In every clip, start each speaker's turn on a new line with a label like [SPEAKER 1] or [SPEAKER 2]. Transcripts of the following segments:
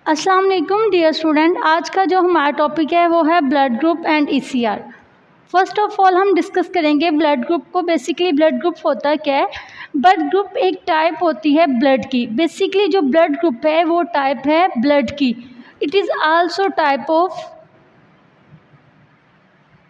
[SPEAKER 1] अस्सलाम वालेकुम dear student. आज का जो हमारा टॉपिक है वो है blood group and ECR. First of all हम डिस्कस करेंगे ब्लड ग्रुप को। बेसिकली ब्लड ग्रुप होता क्या है? ब्लड ग्रुप एक टाइप होती है ब्लड की। बेसिकली जो ब्लड ग्रुप है वो टाइप है ब्लड की। It is also type of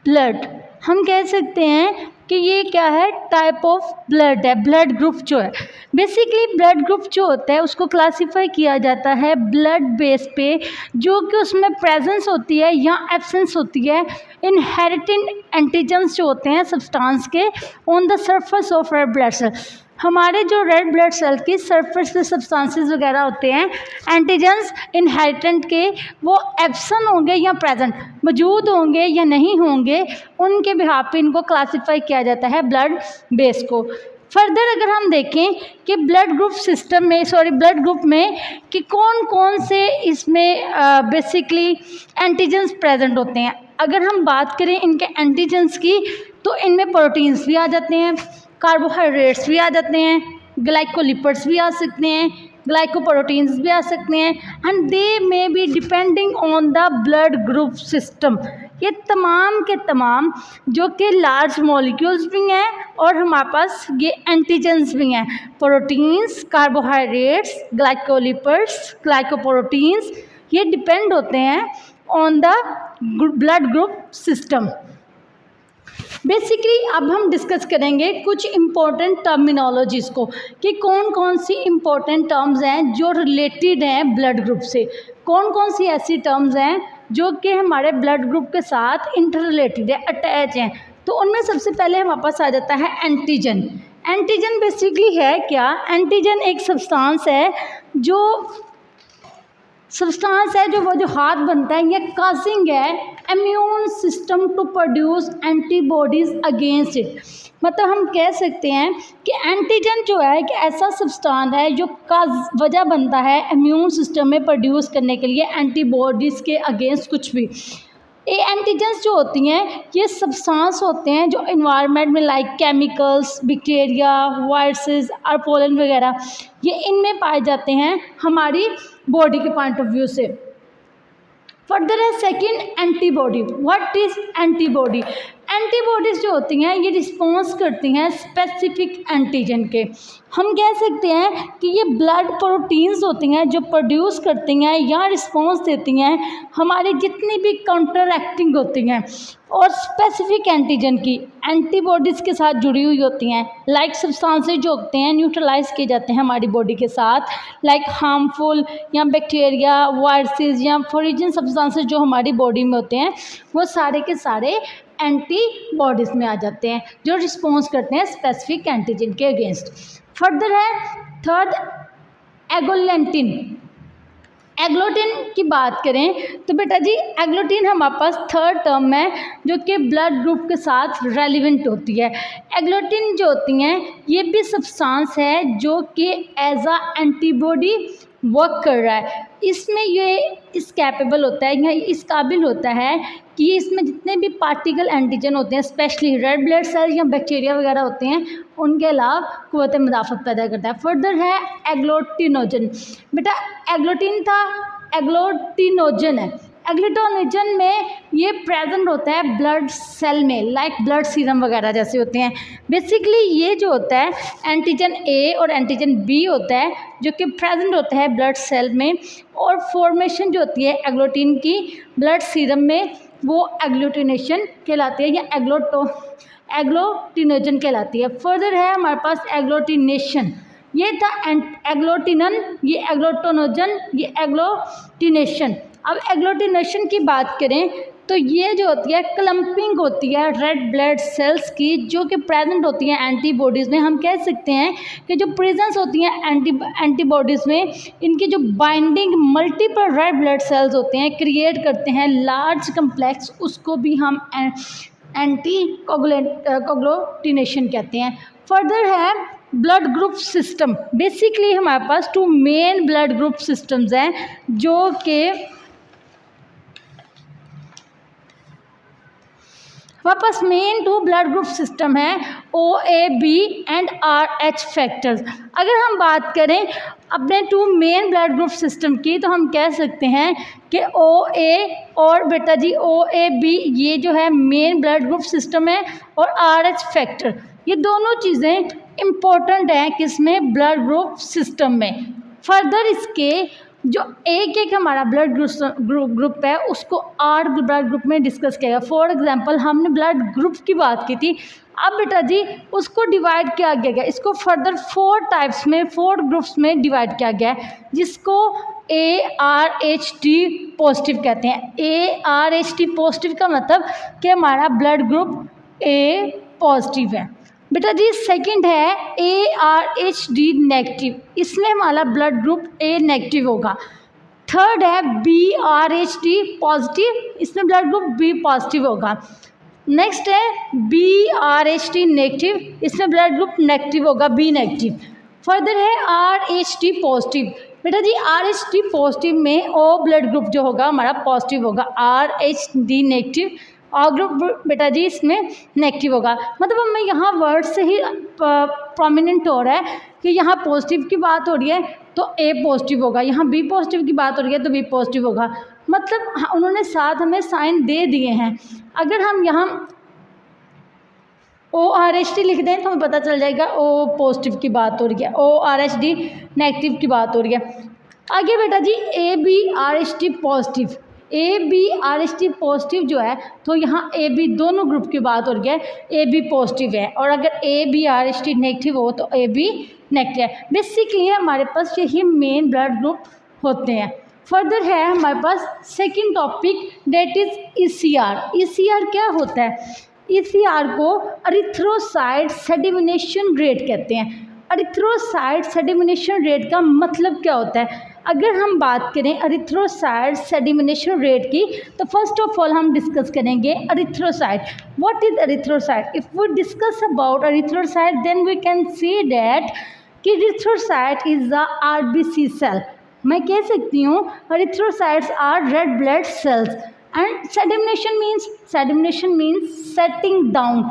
[SPEAKER 1] blood. हम कह सकते हैं कि ये क्या है, टाइप ऑफ ब्लड है। ब्लड ग्रुप जो है, बेसिकली ब्लड ग्रुप जो होता है उसको क्लासिफाई किया जाता है ब्लड बेस पे, जो कि उसमें प्रेजेंस होती है या एब्सेंस होती है इनहेरिटेड एंटीजन्स जो होते हैं सब्सटेंस के on the surface of red blood cell. हमारे जो रेड ब्लड सेल की सरफेस पे सब्सटेंसेस वगैरह होते हैं एंटीजन्स इनहेरिटेंट के, वो एब्सेंट होंगे या प्रेजेंट, मौजूद होंगे या नहीं होंगे, उनके बिहाफ पे इनको क्लासिफाई किया जाता है ब्लड बेस को। फर्दर अगर हम देखें कि ब्लड ग्रुप सिस्टम में ब्लड ग्रुप में कि कौन कौन से इसमें बेसिकली एंटीजन्स प्रेजेंट होते हैं, अगर हम बात करें इनके एंटीजन्स की तो इनमें प्रोटीन्स भी आ जाते हैं, कार्बोहाइड्रेट्स भी आ जाते हैं, ग्लाइकोलिपिड्स भी आ सकते हैं, ग्लाइकोप्रोटीन्स भी आ सकते हैं, and they may be depending on the blood group system. ये तमाम के तमाम जो कि लार्ज मॉलिक्यूल्स भी हैं और हमारे पास ये एंटीजन्स भी हैं, प्रोटीन्स, कार्बोहाइड्रेट्स, ग्लाइकोलिपिड्स, ग्लाइकोप्रोटीन्स, ये डिपेंड होते हैं on the blood group system. Basically अब हम डिस्कस करेंगे कुछ इम्पोर्टेंट टर्मिनोलॉजीज़ को कि कौन कौन सी इम्पोर्टेंट टर्म्स हैं जो रिलेटेड हैं ब्लड ग्रुप से, कौन कौन सी ऐसी टर्म्स हैं जो कि हमारे ब्लड ग्रुप के साथ इंटर रिलेटेड है, अटैच हैं। तो उनमें सबसे पहले हमारे पास आ जाता है एंटीजन। एंटीजन बेसिकली है क्या? एंटीजन एक सब्सटेंस है जो वो जो हाथ बनता है, ये काजिंग है immune system to produce antibodies against it. मतलब हम कह सकते हैं कि एंटीजन जो है एक ऐसा सब्सटेंस है जो का वजह बनता है इम्यून सिस्टम में प्रोड्यूस करने के लिए एंटीबॉडीज़ के अगेंस्ट कुछ भी। ये एंटीजन्स जो होती हैं ये सब्सटेंस होते हैं जो इन्वायरमेंट में लाइक केमिकल्स, बैक्टीरिया, वायरसेस और पोलन वगैरह, ये इनमें पाए जाते हैं हमारी बॉडी के पॉइंट ऑफ व्यू से। फर्दर है second antibody. What is antibody? Antibodies जो होती हैं ये रिस्पॉन्स करती हैं स्पेसिफिक एंटीजन के। हम कह सकते हैं कि ये ब्लड प्रोटीन्स होती हैं जो प्रोड्यूस करती हैं या रिस्पॉन्स देती हैं हमारी जितनी भी काउंटर एक्टिंग होती हैं और स्पेसिफिक एंटीजन की एंटीबॉडीज़ के साथ जुड़ी हुई होती हैं। लाइक सब्सटेंसेस जो होते हैं न्यूट्रलाइज किए जाते हैं हमारी बॉडी के साथ, लाइक हार्मफुल या बैक्टीरिया, वायरसेस या फॉरेन सब्सटेंसेस जो हमारी बॉडी में होते हैं, वो सारे के सारे एंटीबॉडीज़ में आ जाते हैं जो रिस्पॉन्स करते हैं स्पेसिफिक एंटीजन के अगेंस्ट। फर्दर है थर्ड एगोलेंटिन। एग्लोटिन की बात करें तो बेटा जी एग्लोटिन हमारे पास थर्ड टर्म है जो कि ब्लड ग्रुप के साथ रेलिवेंट होती है। एग्लोटिन जो होती हैं ये भी सब्सटेंस है जो कि एज अ एंटीबॉडी वर्क कर रहा है। इसमें ये इस कैपेबल होता है या इस काबिल होता है कि इसमें जितने भी पार्टिकल एंटीजन होते हैं स्पेशली रेड ब्लड सेल या बैक्टीरिया वगैरह होते हैं उनके अलावा क़ुव्वत मुदाफ़त पैदा करता है। फर्दर है एग्लूटिनोजन। बेटा एग्लूटिन था, एग्लूटिनोजन है। एग्लूटिनोजन में ये प्रेजेंट होता है ब्लड सेल में, लाइक ब्लड सीरम वगैरह जैसे होते हैं। बेसिकली ये जो होता है एंटीजन ए और एंटीजन बी होता है जो कि प्रेजेंट होता है ब्लड सेल में, और फॉर्मेशन जो होती है एग्लूटिन की ब्लड सीरम में वो एग्लूटिनेशन कहलाती है या एग्लूटिनोजन कहलाती है। फर्दर है हमारे पास एग्लूटिनेशन। ये था एग्लूटिनन, ये एग्लूटिनोजन, ये एग्लूटिनेशन। अब एग्लूटिनेशन की बात करें तो ये जो होती है क्लम्पिंग होती है रेड ब्लड सेल्स की जो कि प्रेजेंट होती हैं एंटीबॉडीज़ में। हम कह सकते हैं कि जो प्रेजेंस होती हैं एंटीबॉडीज़ में, इनकी जो binding multiple red blood sales होते हैं क्रिएट करते हैं लार्ज कम्प्लेक्स, उसको भी हम एंटी कोगुलेटिनेशन कहते हैं। फर्दर है ब्लड ग्रुप सिस्टम। बेसिकली हमारे पास two main blood group systems हैं हमारे पास मेन 2 ब्लड ग्रुप सिस्टम है O A B and R H factors. अगर हम बात करें अपने 2 मेन ब्लड ग्रुप सिस्टम की तो हम कह सकते हैं कि ओ ए और बेटा जी ओ ए बी ये जो है मेन ब्लड ग्रुप सिस्टम है, और आर एच फैक्टर ये दोनों चीज़ें इम्पोर्टेंट हैं किसमें, ब्लड ग्रुप सिस्टम में। फर्दर इसके जो एक हमारा ब्लड ग्रुप है उसको 8 ब्लड ग्रुप में डिस्कस किया गया। फॉर एग्जांपल हमने ब्लड ग्रुप की बात की थी, अब बेटा जी उसको डिवाइड किया गया, इसको फर्दर 4 टाइप्स में 4 ग्रुप्स में डिवाइड किया गया है, जिसको ARHT पॉजिटिव कहते हैं। ARHT पॉजिटिव का मतलब कि हमारा ब्लड ग्रुप A पॉजिटिव है। बेटा जी सेकंड है ARHD नेगेटिव, इसमें हमारा ब्लड ग्रुप A नेगेटिव होगा। थर्ड है BRHD पॉजिटिव, इसमें ब्लड ग्रुप B पॉजिटिव होगा। नेक्स्ट है BRHD नेगेटिव, इसमें ब्लड ग्रुप नेगेटिव होगा, B नेगेटिव। फर्दर है RH पॉजिटिव, बेटा जी RH पॉजिटिव में O ब्लड ग्रुप जो होगा हमारा पॉजिटिव होगा, RHD नेगेटिव और ग्रुप बेटा जी इसमें नेगेटिव होगा। मतलब हमें यहाँ वर्ड से ही प्रोमिनेंट हो रहा है कि यहाँ पॉजिटिव की बात हो रही है तो A पॉजिटिव होगा, यहाँ B पॉजिटिव की बात हो रही है तो B पॉजिटिव होगा। मतलब उन्होंने साथ हमें साइन दे दिए हैं। अगर हम यहाँ ORHD लिख दें तो हमें पता चल जाएगा O पॉजिटिव की बात हो रही है, ORHD नेगेटिव की बात हो रही है। आगे बेटा जी ABRHD पॉजिटिव, ABRHD पॉजिटिव जो है तो यहाँ AB दोनों ग्रुप की बात हो रही है, AB पॉजिटिव है, और अगर ABRHD नेगेटिव हो तो AB नेगेटिव है। बेसिकली हमारे पास यही मेन ब्लड ग्रुप होते हैं। फर्दर है हमारे पास second topic that is ECR। ECR क्या होता है? ECR को एरिथ्रोसाइट सेडिमिनेशन रेट कहते हैं। एरिथ्रोसाइट सेडिमिनेशन रेट का मतलब क्या होता है? अगर हम बात करें एरिथ्रोसाइट सेडिमिनेशन रेट की तो फर्स्ट ऑफ ऑल हम डिस्कस करेंगे erythrocyte. What is erythrocyte? If we discuss about erythrocyte then we can see that कि erythrocyte is the RBC cell. मैं कह सकती हूँ erythrocytes are red blood cells and sedimentation means setting down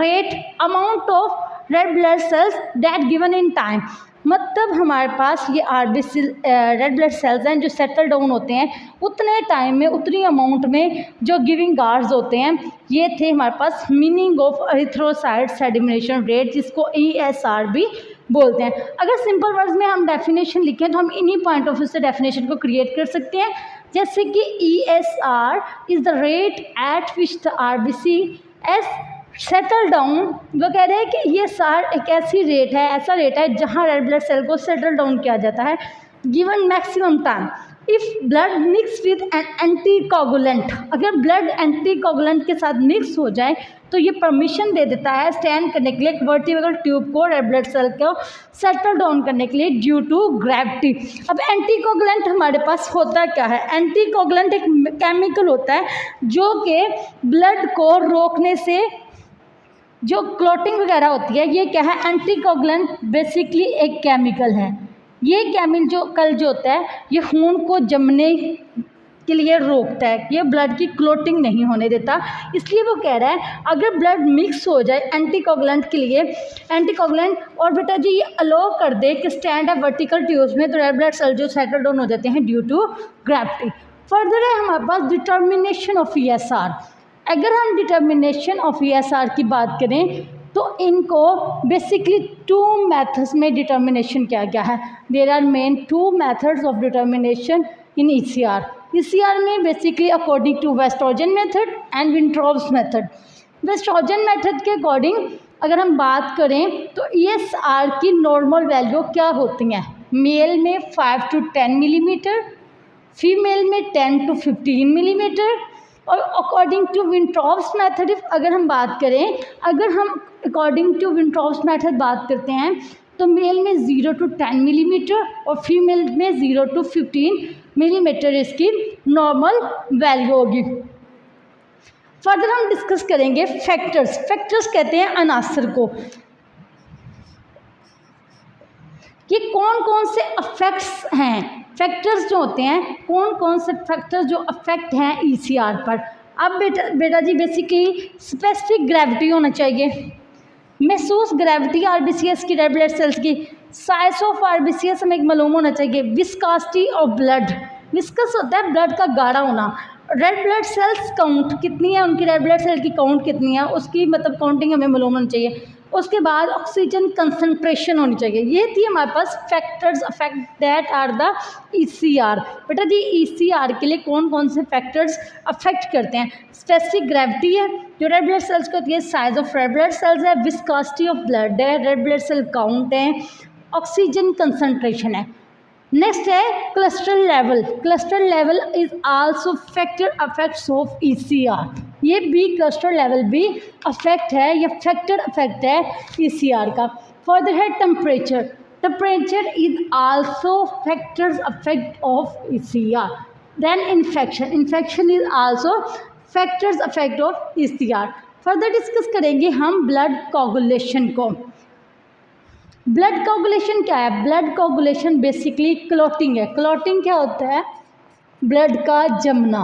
[SPEAKER 1] rate amount of red blood cells that given in time. मतलब हमारे पास ये RBC red blood sales हैं जो सेटल डाउन होते हैं उतने टाइम में उतनी अमाउंट में जो गिविंग गार्ड्स होते हैं। ये थे हमारे पास मीनिंग ऑफ एरिथ्रोसाइट सेडिमिनेशन रेट, जिसको ESR भी बोलते हैं। अगर सिंपल वर्ड्स में हम डेफिनेशन लिखें तो हम इन्हीं पॉइंट ऑफ व्यू से डेफिनेशन को क्रिएट कर सकते हैं, जैसे कि ESR is the rate at which the RBC S settle down. वो कह रहे हैं कि ये सार एक ऐसा रेट है जहाँ रेड ब्लड सेल को सेटल डाउन किया जाता है given maximum time. If blood mix with an anticoagulant, अगर ब्लड एंटीकोगुलेंट के साथ मिक्स हो जाए तो ये परमिशन दे देता है स्टैंड करने के लिए एक वर्टिब्रल ट्यूब को रेड ब्लड सेल को सेटल डाउन करने के लिए ड्यू टू ग्रेविटी। अब एंटीकोगुलेंट हमारे पास होता क्या है? एंटीकोगुलेंट एक केमिकल होता है जो कि ब्लड को रोकने से जो क्लॉटिंग वगैरह होती है, ये क्या है? एंटीकोगुलेंट बेसिकली एक केमिकल है। ये केमिकल जो होता है ये खून को जमने के लिए रोकता है, ये ब्लड की क्लॉटिंग नहीं होने देता। इसलिए वो कह रहा है अगर ब्लड मिक्स हो जाए एंटीकोगुलेंट के लिए एंटीकोगुलेंट और बेटा जी ये अलो कर दे कि स्टैंड है वर्टिकल ट्यूब्स में, तो रेड ब्लड सेल जो सेटल डाउन हो जाते हैं ड्यू टू ग्रेविटी। फर्दर है हमारे पास डिटर्मिनेशन ऑफ ESR। अगर हम डिटर्मिनेशन ऑफ ESR की बात करें तो इनको बेसिकली 2 मेथड्स में डिटर्मिनेशन किया गया है। There are main 2 methods of determination in ECR। ECR में basically according to Westergren method and Wintrobe's method. Westergren method के अकॉर्डिंग अगर हम बात करें तो ESR की नॉर्मल वैल्यू क्या होती हैं? मेल में 5 to 10 मिलीमीटर, फीमेल में 10 to 15 मिलीमीटर, और अकॉर्डिंग टू विंट्रॉब्स मेथड अगर हम बात करें, अगर हम अकॉर्डिंग टू विंट्रॉब्स मेथड बात करते हैं तो मेल में 0 to 10 मिलीमीटर और फीमेल में 0 to 15 मिलीमीटर इसकी नॉर्मल वैल्यू होगी। फर्दर हम डिस्कस करेंगे फैक्टर्स। फैक्टर्स कहते हैं अनासर को, ये कौन कौन से अफेक्ट्स हैं। फैक्टर्स जो होते हैं कौन कौन से फैक्टर्स जो अफेक्ट हैं ECR पर। अब बेटा जी बेसिकली स्पेसिफिक ग्रेविटी होना चाहिए, महसूस ग्रेविटी आरबीसीएस की रेड ब्लड सेल्स की, साइज ऑफ आरबीसीएस हमें मालूम होना चाहिए, विस्कासिटी ऑफ ब्लड, विस्कस होता है ब्लड का गाढ़ा होना, रेड ब्लड सेल्स काउंट कितनी है, उनकी रेड ब्लड सेल की काउंट कितनी है, उसकी मतलब काउंटिंग हमें मालूम होनी चाहिए। उसके बाद ऑक्सीजन कंसंट्रेशन होनी चाहिए। ये थी हमारे पास factors affect that are the ECR. बेटा जी ईसीआर के लिए कौन कौन से फैक्टर्स अफेक्ट करते हैं? स्पेसिफिक ग्रेविटी है जो रेड ब्लड सेल्स को होती है, size of red blood cells है, विस्कोसिटी ऑफ ब्लड है, रेड ब्लड सेल काउंट है, ऑक्सीजन कंसंट्रेशन है। नेक्स्ट है cluster level. Cluster level is also factor affects of ECR. ये भी क्लस्टर लेवल भी अफेक्ट है या फैक्टर अफेक्ट है ईसीआर का। फर्दर है temperature. Temperature is also factors affect of ECR. Then infection. Infection is also factors affect of ECR. Further discuss करेंगे हम ब्लड कोगुलेशन को। ब्लड कोगुलेशन क्या है? ब्लड कोगुलेशन बेसिकली क्लॉटिंग है। Clotting क्या होता है? ब्लड का जमना।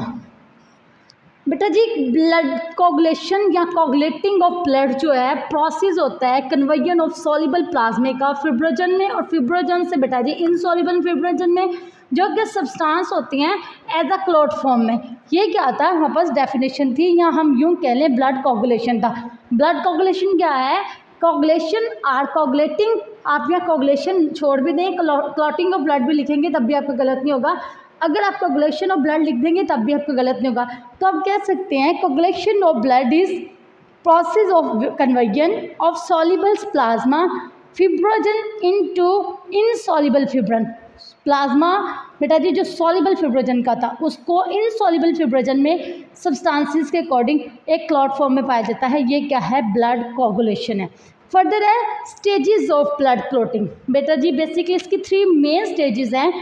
[SPEAKER 1] बेटा जी ब्लड कोगुलेशन या कोगुलेटिंग ऑफ ब्लड जो है प्रोसेस होता है कन्वर्जन ऑफ सॉल्युबल प्लाज्मा का फिब्रोजन में, और फिब्रोजन से बेटा जी इनसॉल्युबल फिब्रोजन में, जो कि सब्सटेंस होती हैं एज अ क्लॉट फॉर्म में। ये क्या था? हमारे पास डेफिनेशन थी या हम यूँ कह लें ब्लड कोगुलेशन था। ब्लड कोगुलेशन क्या है? Coagulation or coagulating. आप यहाँ कोगुलेशन छोड़ भी दें, क्लॉटिंग ऑफ ब्लड भी लिखेंगे तब भी आपका गलत नहीं होगा। अगर आप कोगुलेशन ऑफ ब्लड लिख देंगे तब भी आपको गलत नहीं होगा। तो आप कह सकते हैं coagulation of blood is process of conversion of soluble plasma fibrinogen into insoluble fibrin. Plasma बेटा जी जो सॉल्युबल फिब्रोजन का था उसको इनसॉल्युबल फिब्रोजन में सब्सटेंसेस के अकॉर्डिंग एक क्लॉट फॉर्म में पाया जाता है। ये क्या है? ब्लड कोगुलेशन है। फर्दर है स्टेजेस ऑफ ब्लड क्लॉटिंग। बेटा जी बेसिकली इसकी 3 मेन स्टेजेस हैं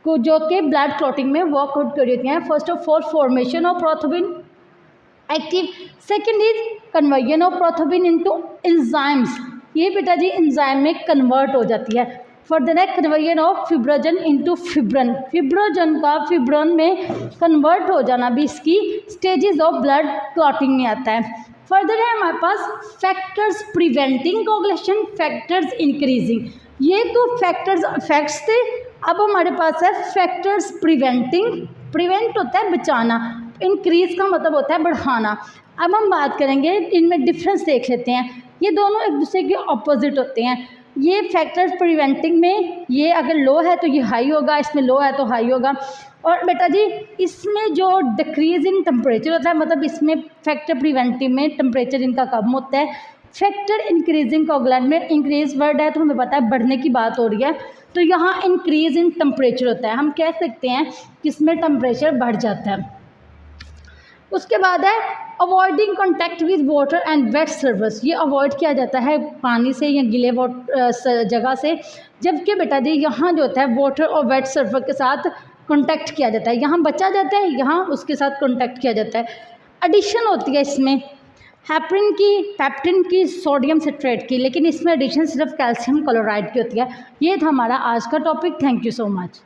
[SPEAKER 1] को जो कि ब्लड क्लॉटिंग में वर्कआउट कर देती हैं। First of all formation of prothrombin active, second is conversion of prothrombin into enzymes. ये बेटा जी एंजाइम में कन्वर्ट हो जाती है। फर्दर है कन्वर्जन ऑफ फिब्रोजन इनटू फिब्रन। फिब्रोजन का फिब्रन में कन्वर्ट हो जाना भी इसकी स्टेजेस ऑफ ब्लड क्लॉटिंग में आता है। फर्दर है हमारे पास factors preventing coagulation, factors increasing. ये तो फैक्टर्स अफेक्ट्स थे। अब हमारे पास है फैक्टर्स प्रिवेंटिंग। प्रिवेंट होता है बचाना, इंक्रीज का मतलब होता है बढ़ाना। अब हम बात करेंगे इनमें डिफरेंस देख लेते हैं। ये दोनों एक दूसरे के ऑपोजिट होते हैं। ये फैक्टर्स प्रिवेंटिंग में ये अगर लो है तो ये हाई होगा, इसमें लो है तो हाई होगा। और बेटा जी इसमें जो डिक्रीज इन टेम्परेचर होता है मतलब इसमें फैक्टर प्रिवेंटिव में टेम्परेचर इनका कम होता है। फैक्टर इंक्रीजिंग कोगुलेंट में इंक्रीज वर्ड है तो हमें पता है बढ़ने की बात हो रही है, तो यहाँ इंक्रीज इन टेम्परेचर होता है। हम कह सकते हैं कि इसमें टेम्परेचर बढ़ जाता है। उसके बाद है avoiding contact with water and wet surface. ये अवॉइड किया जाता है पानी से या गीले जगह से, जबकि बेटा जी यहाँ जो होता है वाटर और वेट सर्फेस के साथ कॉन्टैक्ट किया जाता है। यहाँ बचा जाता है, यहाँ उसके साथ कॉन्टैक्ट किया जाता है। एडिशन होती है इसमें हेपरिन की, पेप्टिन की, सोडियम सिट्रेट की, लेकिन इसमें एडिशन सिर्फ कैल्शियम क्लोराइड की होती है। ये था हमारा आज का topic. Thank you so much.